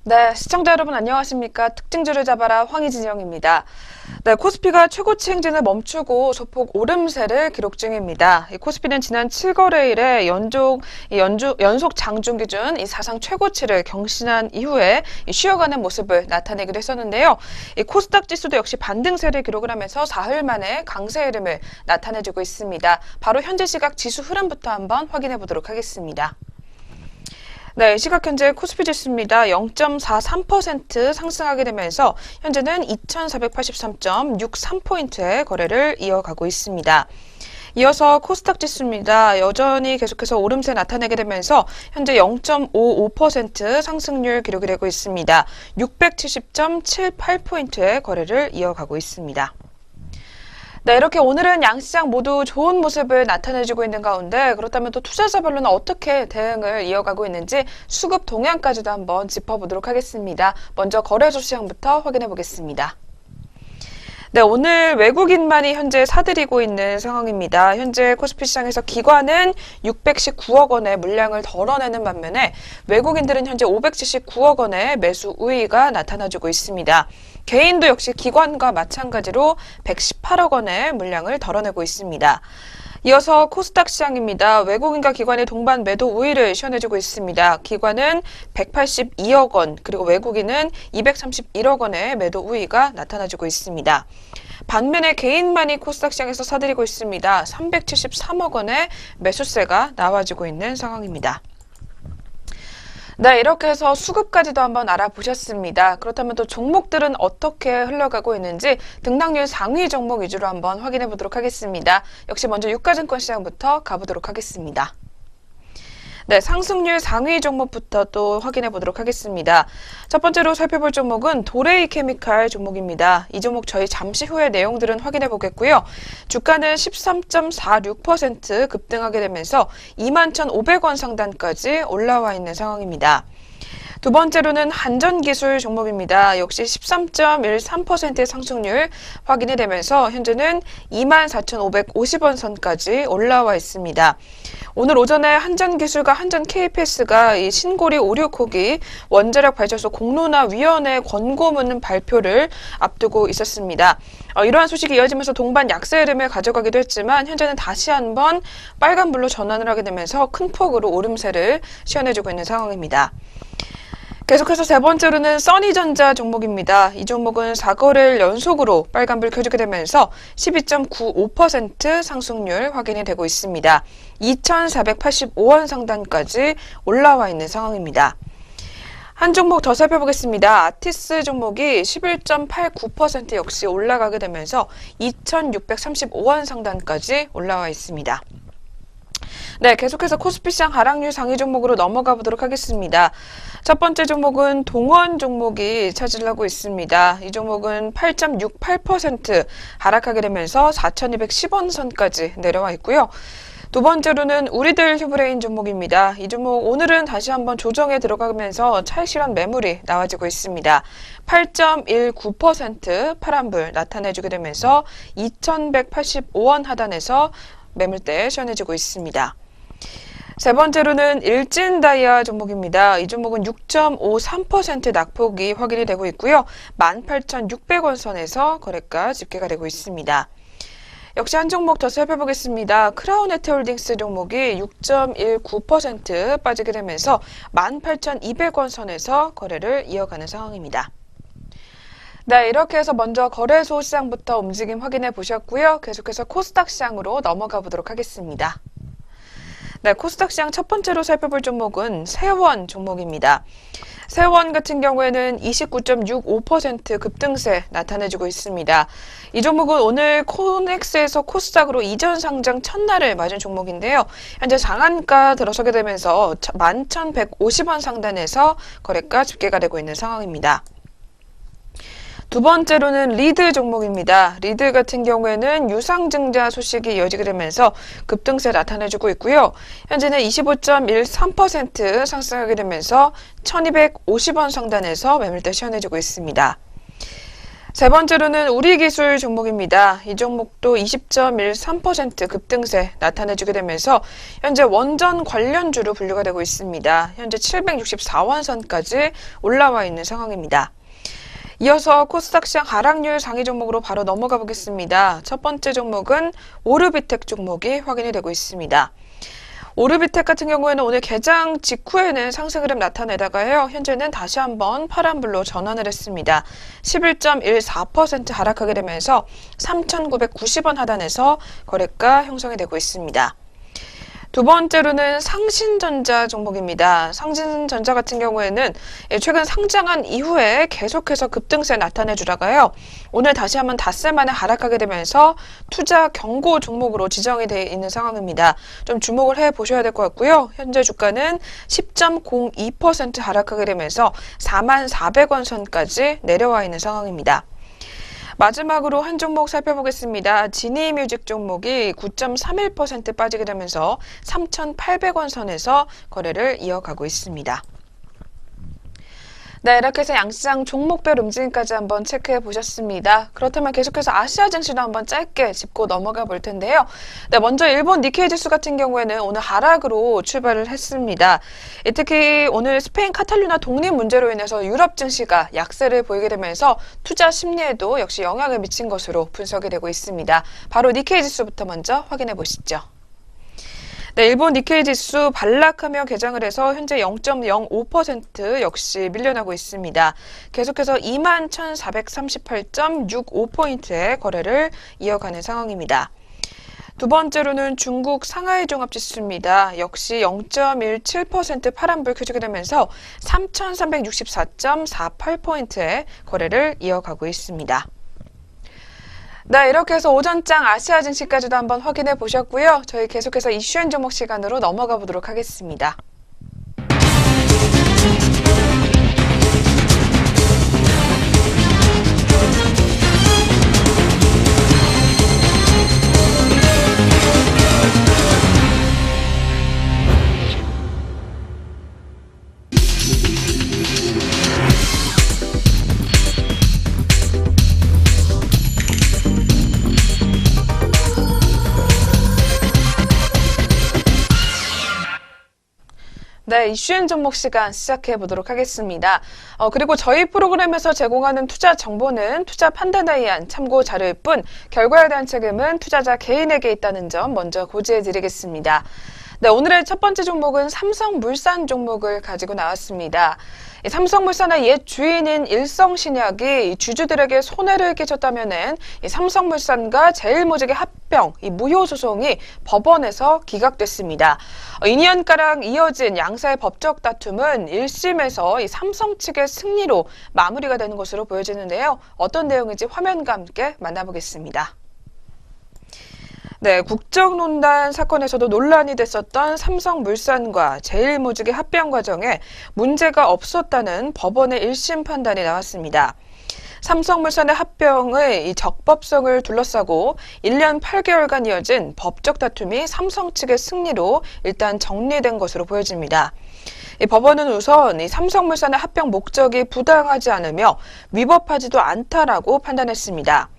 네, 시청자 여러분 안녕하십니까? 특징주를 잡아라 황희진영입니다. 네, 코스피가 최고치 행진을 멈추고 소폭 오름세를 기록 중입니다. 이 코스피는 지난 7거래일에 연속 장중 기준 이 사상 최고치를 경신한 이후에 쉬어가는 모습을 나타내기도 했었는데요. 이 코스닥 지수도 역시 반등세를 기록을 하면서 사흘 만에 강세 흐름을 나타내주고 있습니다. 바로 현재 시각 지수 흐름부터 한번 확인해 보도록 하겠습니다. 네, 시각 현재 코스피 지수입니다. 0.43% 상승하게 되면서 현재는 2483.63포인트의 거래를 이어가고 있습니다. 이어서 코스닥 지수입니다. 여전히 계속해서 오름세 나타내게 되면서 현재 0.55% 상승률 기록이 되고 있습니다. 670.78포인트의 거래를 이어가고 있습니다. 네, 이렇게 오늘은 양시장 모두 좋은 모습을 나타내주고 있는 가운데 그렇다면 또 투자자별로는 어떻게 대응을 이어가고 있는지 수급 동향까지도 한번 짚어보도록 하겠습니다. 먼저 거래소 시장부터 확인해 보겠습니다. 네, 오늘 외국인만이 현재 사들이고 있는 상황입니다. 현재 코스피 시장에서 기관은 619억 원의 물량을 덜어내는 반면에 외국인들은 현재 579억 원의 매수 우위가 나타나주고 있습니다. 개인도 역시 기관과 마찬가지로 118억 원의 물량을 덜어내고 있습니다. 이어서 코스닥 시장입니다. 외국인과 기관의 동반 매도 우위를 시현해주고 있습니다. 기관은 182억 원, 그리고 외국인은 231억 원의 매도 우위가 나타나주고 있습니다. 반면에 개인만이 코스닥 시장에서 사들이고 있습니다. 373억 원의 매수세가 나와주고 있는 상황입니다. 네, 이렇게 해서 수급까지도 한번 알아보셨습니다. 그렇다면 또 종목들은 어떻게 흘러가고 있는지 등락률 상위 종목 위주로 한번 확인해 보도록 하겠습니다. 역시 먼저 유가증권 시장부터 가보도록 하겠습니다. 네, 상승률 상위 종목부터 또 확인해 보도록 하겠습니다. 첫 번째로 살펴볼 종목은 도레이 케미칼 종목입니다. 이 종목 저희 잠시 후에 내용들은 확인해 보겠고요. 주가는 13.46% 급등하게 되면서 21,500원 상단까지 올라와 있는 상황입니다. 두 번째로는 한전기술 종목입니다. 역시 13.13%의 상승률 확인이 되면서 현재는 24,550원 선까지 올라와 있습니다. 오늘 오전에 한전기술과 한전KPS가 이 신고리 56호기 원자력 발전소 공론화위원회 권고문 발표를 앞두고 있었습니다. 이러한 소식이 이어지면서 동반 약세 흐름을 가져가기도 했지만 현재는 다시 한번 빨간불로 전환을 하게 되면서 큰 폭으로 오름세를 시현해주고 있는 상황입니다. 계속해서 세 번째로는 써니전자 종목입니다. 이 종목은 4거래일 연속으로 빨간불 켜지게 되면서 12.95% 상승률 확인이 되고 있습니다. 2,485원 상단까지 올라와 있는 상황입니다. 한 종목 더 살펴보겠습니다. 아티스 종목이 11.89% 역시 올라가게 되면서 2,635원 상단까지 올라와 있습니다. 네, 계속해서 코스피 시장 하락률 상위 종목으로 넘어가 보도록 하겠습니다. 첫 번째 종목은 동원 종목이 차지를 하고 있습니다. 이 종목은 8.68% 하락하게 되면서 4,210원 선까지 내려와 있고요. 두 번째로는 우리들 휴브레인 종목입니다. 이 종목 오늘은 다시 한번 조정에 들어가면서 차익 실현 매물이 나와지고 있습니다. 8.19% 파란불 나타내주게 되면서 2,185원 하단에서 매물대 시현해지고 있습니다. 세 번째로는 일진다이아 종목입니다. 이 종목은 6.53% 낙폭이 확인이 되고 있고요. 18,600원 선에서 거래가 집계가 되고 있습니다. 역시 한 종목 더 살펴보겠습니다. 크라운에트홀딩스 종목이 6.19% 빠지게 되면서 18,200원 선에서 거래를 이어가는 상황입니다. 네, 이렇게 해서 먼저 거래소 시장부터 움직임 확인해 보셨고요. 계속해서 코스닥 시장으로 넘어가 보도록 하겠습니다. 네, 코스닥 시장 첫 번째로 살펴볼 종목은 세원 종목입니다. 세원 같은 경우에는 29.65% 급등세 나타내주고 있습니다. 이 종목은 오늘 코넥스에서 코스닥으로 이전 상장 첫날을 맞은 종목인데요. 현재 장안가 들어서게 되면서 11,150원 상단에서 거래가 집계가 되고 있는 상황입니다. 두 번째로는 리드 종목입니다. 리드 같은 경우에는 유상증자 소식이 이어지게 되면서 급등세 나타내주고 있고요. 현재는 25.13% 상승하게 되면서 1,250원 상단에서 매물대 시현해주고 있습니다. 세 번째로는 우리기술 종목입니다. 이 종목도 20.13% 급등세 나타내주게 되면서 현재 원전 관련주로 분류가 되고 있습니다. 현재 764원 선까지 올라와 있는 상황입니다. 이어서 코스닥 시장 하락률 상위 종목으로 바로 넘어가 보겠습니다. 첫 번째 종목은 오르비텍 종목이 확인이 되고 있습니다. 오르비텍 같은 경우에는 오늘 개장 직후에는 상승 흐름 나타내다가요. 현재는 다시 한번 파란불로 전환을 했습니다. 11.14% 하락하게 되면서 3,990원 하단에서 거래가 형성이 되고 있습니다. 두 번째로는 상신전자 종목입니다. 상신전자 같은 경우에는 최근 상장한 이후에 계속해서 급등세 나타내주다가요. 오늘 다시 한번 닷새 만에 하락하게 되면서 투자 경고 종목으로 지정이 되어 있는 상황입니다. 좀 주목을 해보셔야 될 것 같고요. 현재 주가는 10.02% 하락하게 되면서 44,400원 선까지 내려와 있는 상황입니다. 마지막으로 한 종목 살펴보겠습니다. 지니뮤직 종목이 9.31% 빠지게 되면서 3,800원 선에서 거래를 이어가고 있습니다. 네, 이렇게 해서 양시장 종목별 움직임까지 한번 체크해 보셨습니다. 그렇다면 계속해서 아시아 증시도 한번 짧게 짚고 넘어가 볼 텐데요. 네, 먼저 일본 니케이 지수 같은 경우에는 오늘 하락으로 출발을 했습니다. 특히 오늘 스페인 카탈루냐 독립 문제로 인해서 유럽 증시가 약세를 보이게 되면서 투자 심리에도 역시 영향을 미친 것으로 분석이 되고 있습니다. 바로 니케이 지수부터 먼저 확인해 보시죠. 네, 일본 니케이 지수 반락하며 개장을 해서 현재 0.05% 역시 밀려나고 있습니다. 계속해서 21,438.65포인트의 거래를 이어가는 상황입니다. 두 번째로는 중국 상하이 종합지수입니다. 역시 0.17% 파란불 켜지게 되면서 3,364.48포인트의 거래를 이어가고 있습니다. 네, 이렇게 해서 오전장 아시아 증시까지도 한번 확인해 보셨고요. 저희 계속해서 이슈앤 종목 시간으로 넘어가 보도록 하겠습니다. 네, 이슈앤 종목 시간 시작해 보도록 하겠습니다. 그리고 저희 프로그램에서 제공하는 투자 정보는 투자 판단에 의한 참고 자료일 뿐 결과에 대한 책임은 투자자 개인에게 있다는 점 먼저 고지해 드리겠습니다. 네, 오늘의 첫 번째 종목은 삼성물산 종목을 가지고 나왔습니다. 삼성물산의 옛 주인인 일성신약이 주주들에게 손해를 끼쳤다면은 삼성물산과 제일모직의 합병, 무효 소송이 법원에서 기각됐습니다. 2년가량 이어진 양사의 법적 다툼은 1심에서 삼성 측의 승리로 마무리가 되는 것으로 보여지는데요. 어떤 내용인지 화면과 함께 만나보겠습니다. 네, 국정농단 사건에서도 논란이 됐었던 삼성물산과 제일모직의 합병 과정에 문제가 없었다는 법원의 1심 판단이 나왔습니다. 삼성물산의 합병의 이 적법성을 둘러싸고 1년 8개월간 이어진 법적 다툼이 삼성 측의 승리로 일단 정리된 것으로 보여집니다. 이 법원은 우선 이 삼성물산의 합병 목적이 부당하지 않으며 위법하지도 않다라고 판단했습니다.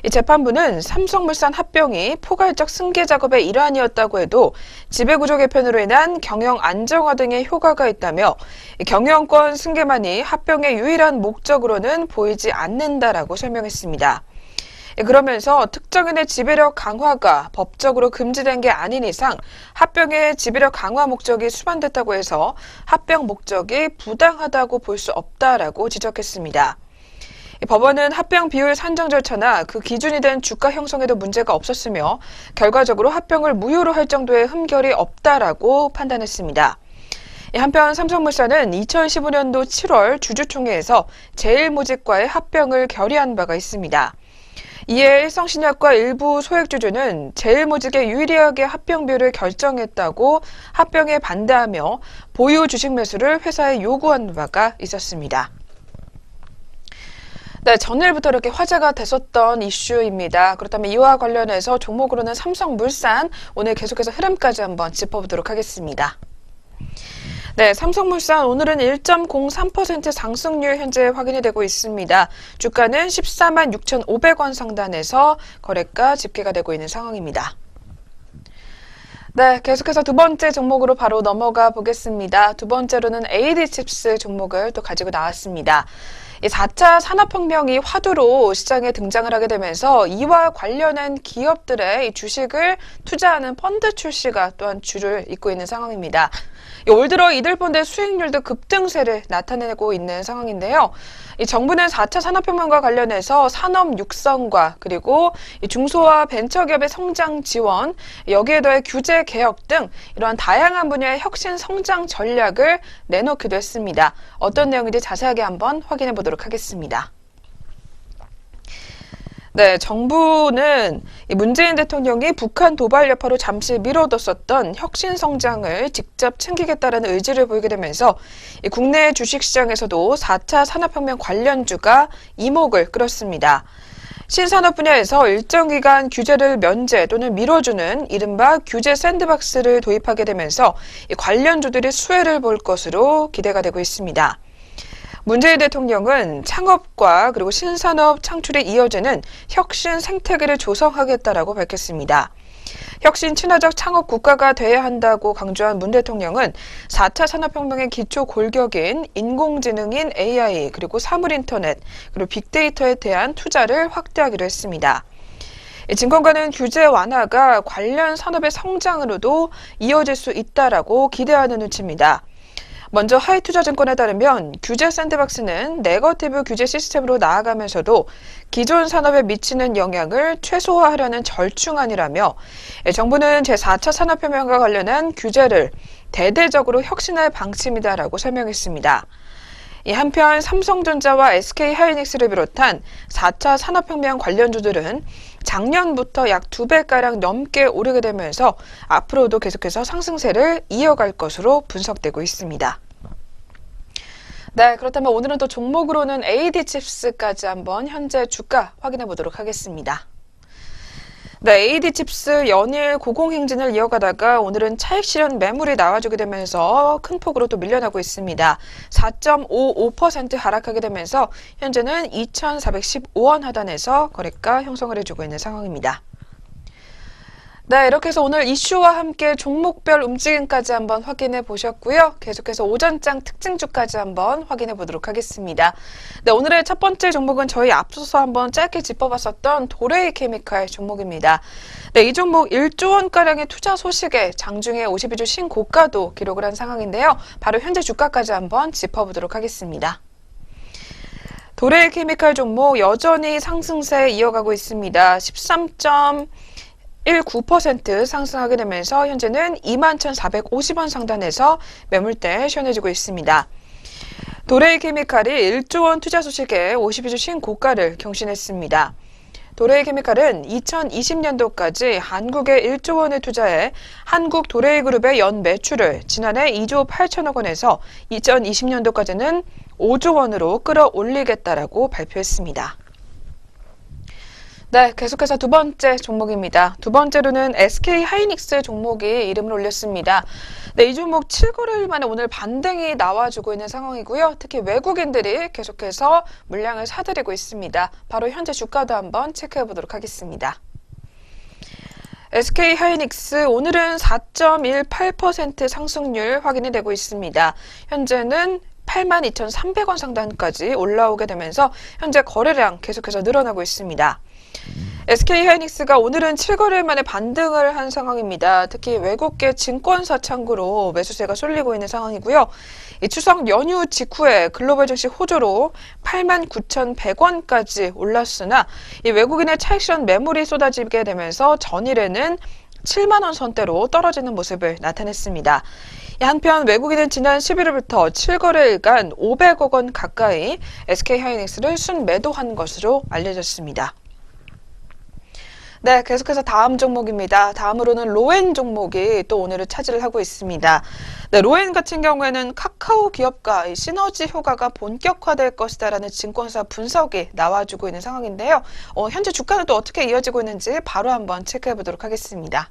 이 재판부는 삼성물산 합병이 포괄적 승계 작업의 일환이었다고 해도 지배구조 개편으로 인한 경영 안정화 등의 효과가 있다며 경영권 승계만이 합병의 유일한 목적으로는 보이지 않는다라고 설명했습니다. 그러면서 특정인의 지배력 강화가 법적으로 금지된 게 아닌 이상 합병의 지배력 강화 목적이 수반됐다고 해서 합병 목적이 부당하다고 볼 수 없다라고 지적했습니다. 법원은 합병 비율 산정 절차나 그 기준이 된 주가 형성에도 문제가 없었으며 결과적으로 합병을 무효로 할 정도의 흠결이 없다라고 판단했습니다. 한편 삼성물산은 2015년도 7월 주주총회에서 제일모직과의 합병을 결의한 바가 있습니다. 이에 일성신약과 일부 소액주주는 제일모직의 유리하게 합병 비율을 결정했다고 합병에 반대하며 보유 주식 매수를 회사에 요구한 바가 있었습니다. 네, 전일부터 이렇게 화제가 됐었던 이슈입니다. 그렇다면 이와 관련해서 종목으로는 삼성물산 오늘 계속해서 흐름까지 한번 짚어보도록 하겠습니다. 네, 삼성물산 오늘은 1.03% 상승률 현재 확인이 되고 있습니다. 주가는 14만 6,500원 상단에서 거래가 집계가 되고 있는 상황입니다. 네, 계속해서 두 번째 종목으로 바로 넘어가 보겠습니다. 두 번째로는 AD칩스 종목을 또 가지고 나왔습니다. 이 4차 산업혁명이 화두로 시장에 등장을 하게 되면서 이와 관련한 기업들의 이 주식을 투자하는 펀드 출시가 또한 줄을 잇고 있는 상황입니다. 올 들어 이들 펀드의 수익률도 급등세를 나타내고 있는 상황인데요. 이 정부는 4차 산업혁명과 관련해서 산업 육성과 그리고 이 중소와 벤처기업의 성장 지원, 여기에 더해 규제 개혁 등 이러한 다양한 분야의 혁신 성장 전략을 내놓기도 했습니다. 어떤 내용인지 자세하게 한번 확인해 보도록 하겠습니다. 네, 정부는 문재인 대통령이 북한 도발 여파로 잠시 미뤄뒀었던 혁신 성장을 직접 챙기겠다라는 의지를 보이게 되면서 국내 주식시장에서도 4차 산업혁명 관련주가 이목을 끌었습니다. 신산업 분야에서 일정 기간 규제를 면제 또는 미뤄주는 이른바 규제 샌드박스를 도입하게 되면서 관련주들이 수혜를 볼 것으로 기대가 되고 있습니다. 문재인 대통령은 창업과 그리고 신산업 창출에 이어지는 혁신 생태계를 조성하겠다라고 밝혔습니다. 혁신 친화적 창업 국가가 돼야 한다고 강조한 문 대통령은 4차 산업혁명의 기초 골격인 인공지능인 AI 그리고 사물인터넷 그리고 빅데이터에 대한 투자를 확대하기로 했습니다. 증권가는 규제 완화가 관련 산업의 성장으로도 이어질 수 있다라고 기대하는 눈치입니다. 먼저 하이투자증권에 따르면 규제 샌드박스는 네거티브 규제 시스템으로 나아가면서도 기존 산업에 미치는 영향을 최소화하려는 절충안이라며 정부는 제4차 산업혁명과 관련한 규제를 대대적으로 혁신할 방침이다라고 설명했습니다. 한편 삼성전자와 SK하이닉스를 비롯한 4차 산업혁명 관련주들은 작년부터 약 2배가량 넘게 오르게 되면서 앞으로도 계속해서 상승세를 이어갈 것으로 분석되고 있습니다. 네, 그렇다면 오늘은 또 종목으로는 AD칩스까지 한번 현재 주가 확인해 보도록 하겠습니다. 네, AD칩스 연일 고공행진을 이어가다가 오늘은 차익 실현 매물이 나와주게 되면서 큰 폭으로 또 밀려나고 있습니다. 4.55% 하락하게 되면서 현재는 2,415원 하단에서 거래가 형성을 해주고 있는 상황입니다. 네, 이렇게 해서 오늘 이슈와 함께 종목별 움직임까지 한번 확인해 보셨고요. 계속해서 오전장 특징주까지 한번 확인해 보도록 하겠습니다. 네, 오늘의 첫 번째 종목은 저희 앞서서 한번 짧게 짚어봤었던 도레이 케미칼 종목입니다. 네, 이 종목 1조 원가량의 투자 소식에 장중에 52주 신고가도 기록을 한 상황인데요. 바로 현재 주가까지 한번 짚어보도록 하겠습니다. 도레이 케미칼 종목 여전히 상승세 이어가고 있습니다. 13.19% 상승하게 되면서 현재는 21,450원 상단에서 매물대 시원해지고 있습니다. 도레이 케미칼이 1조 원 투자 소식에 52주 신고가를 경신했습니다. 도레이 케미칼은 2020년도까지 한국에 1조 원을 투자해 한국 도레이 그룹의 연 매출을 지난해 2조 8천억 원에서 2020년도까지는 5조 원으로 끌어올리겠다라고 발표했습니다. 네, 계속해서 두 번째 종목입니다. 두 번째로는 SK하이닉스 종목이 이름을 올렸습니다. 네, 이 종목 7거래일 만에 오늘 반등이 나와주고 있는 상황이고요. 특히 외국인들이 계속해서 물량을 사들이고 있습니다. 바로 현재 주가도 한번 체크해 보도록 하겠습니다. SK하이닉스 오늘은 4.18% 상승률 확인이 되고 있습니다. 현재는 82,300원 상단까지 올라오게 되면서 현재 거래량 계속해서 늘어나고 있습니다. SK하이닉스가 오늘은 7거래일 만에 반등을 한 상황입니다. 특히 외국계 증권사 창구로 매수세가 쏠리고 있는 상황이고요. 이 추석 연휴 직후에 글로벌 증시 호조로 89,100원까지 올랐으나 이 외국인의 차익 실현 매물이 쏟아지게 되면서 전일에는 7만 원 선대로 떨어지는 모습을 나타냈습니다. 한편 외국인은 지난 11일부터 7거래일간 500억 원 가까이 SK하이닉스를 순매도한 것으로 알려졌습니다. 네, 계속해서 다음 종목입니다. 다음으로는 로엔 종목이 또 오늘을 차지를 하고 있습니다. 네, 로엔 같은 경우에는 카카오 기업과 이 시너지 효과가 본격화될 것이다라는 증권사 분석이 나와주고 있는 상황인데요. 현재 주가는 또 어떻게 이어지고 있는지 바로 한번 체크해 보도록 하겠습니다.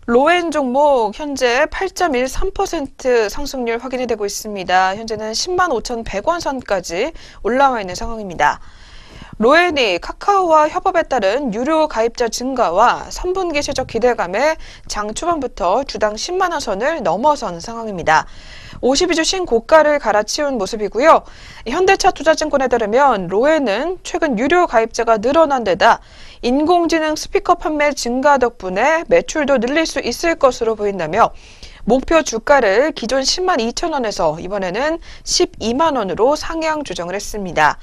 로엔 종목 현재 8.13% 상승률 확인이 되고 있습니다. 현재는 10만 5,100원 선까지 올라와 있는 상황입니다. 로엔이 카카오와 협업에 따른 유료 가입자 증가와 3분기 실적 기대감에 장 초반부터 주당 10만 원 선을 넘어선 상황입니다. 52주 신고가를 갈아치운 모습이고요. 현대차 투자증권에 따르면 로엔은 최근 유료 가입자가 늘어난 데다 인공지능 스피커 판매 증가 덕분에 매출도 늘릴 수 있을 것으로 보인다며 목표 주가를 기존 10만 2천 원에서 이번에는 12만 원으로 상향 조정을 했습니다.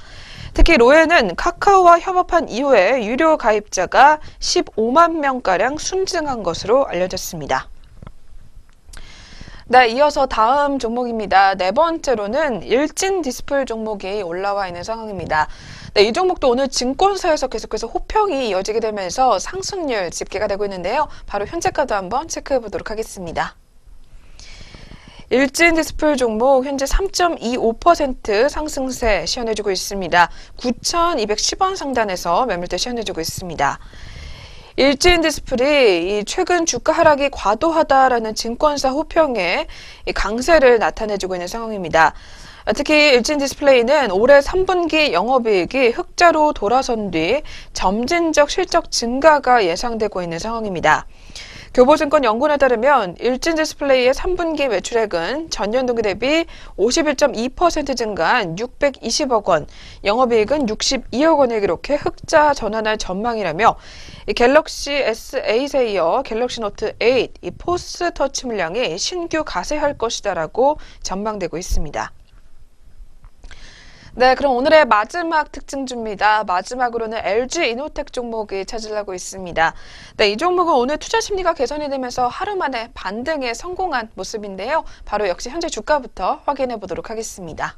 특히 로엔은 카카오와 협업한 이후에 유료 가입자가 15만 명가량 순증한 것으로 알려졌습니다. 네, 이어서 다음 종목입니다. 네 번째로는 일진 디스플 종목이 올라와 있는 상황입니다. 네, 이 종목도 오늘 증권사에서 계속해서 호평이 이어지게 되면서 상승률 집계가 되고 있는데요. 바로 현재가도 한번 체크해 보도록 하겠습니다. 일진 디스플 종목 현재 3.25% 상승세 시현해주고 있습니다. 9,210원 상단에서 매물대 시현해주고 있습니다. 일진 디스플이 최근 주가 하락이 과도하다라는 증권사 호평에 강세를 나타내주고 있는 상황입니다. 특히 일진 디스플레이는 올해 3분기 영업이익이 흑자로 돌아선 뒤 점진적 실적 증가가 예상되고 있는 상황입니다. 교보증권 연구원에 따르면 일진 디스플레이의 3분기 매출액은 전년 동기 대비 51.2% 증가한 620억 원, 영업이익은 62억 원을 기록해 흑자 전환할 전망이라며 갤럭시 S8에 이어 갤럭시 노트 8, 포스 터치 물량이 신규 가세할 것이다라고 전망되고 있습니다. 네, 그럼 오늘의 마지막 특징주입니다. 마지막으로는 LG 이노텍 종목이 차지하고 있습니다. 네, 이 종목은 오늘 투자 심리가 개선이 되면서 하루 만에 반등에 성공한 모습인데요. 바로 역시 현재 주가부터 확인해 보도록 하겠습니다.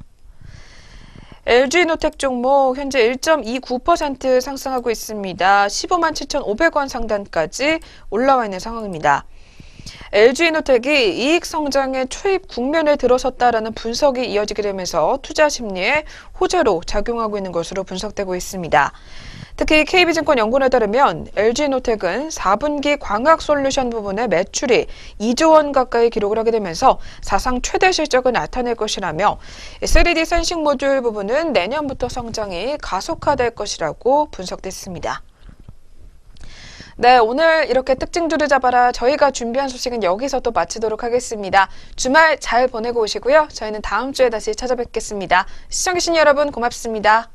LG 이노텍 종목 현재 1.29% 상승하고 있습니다. 15만 7,500원 상단까지 올라와 있는 상황입니다. LG 이노텍이 이익 성장의 초입 국면에 들어섰다라는 분석이 이어지게 되면서 투자 심리에 호재로 작용하고 있는 것으로 분석되고 있습니다. 특히 KB증권 연구원에 따르면 LG 이노텍은 4분기 광학 솔루션 부분의 매출이 2조 원 가까이 기록을 하게 되면서 사상 최대 실적을 나타낼 것이라며 3D 센싱 모듈 부분은 내년부터 성장이 가속화될 것이라고 분석됐습니다. 네, 오늘 이렇게 특징주를 잡아라 저희가 준비한 소식은 여기서 또 마치도록 하겠습니다. 주말 잘 보내고 오시고요. 저희는 다음 주에 다시 찾아뵙겠습니다. 시청해주신 여러분 고맙습니다.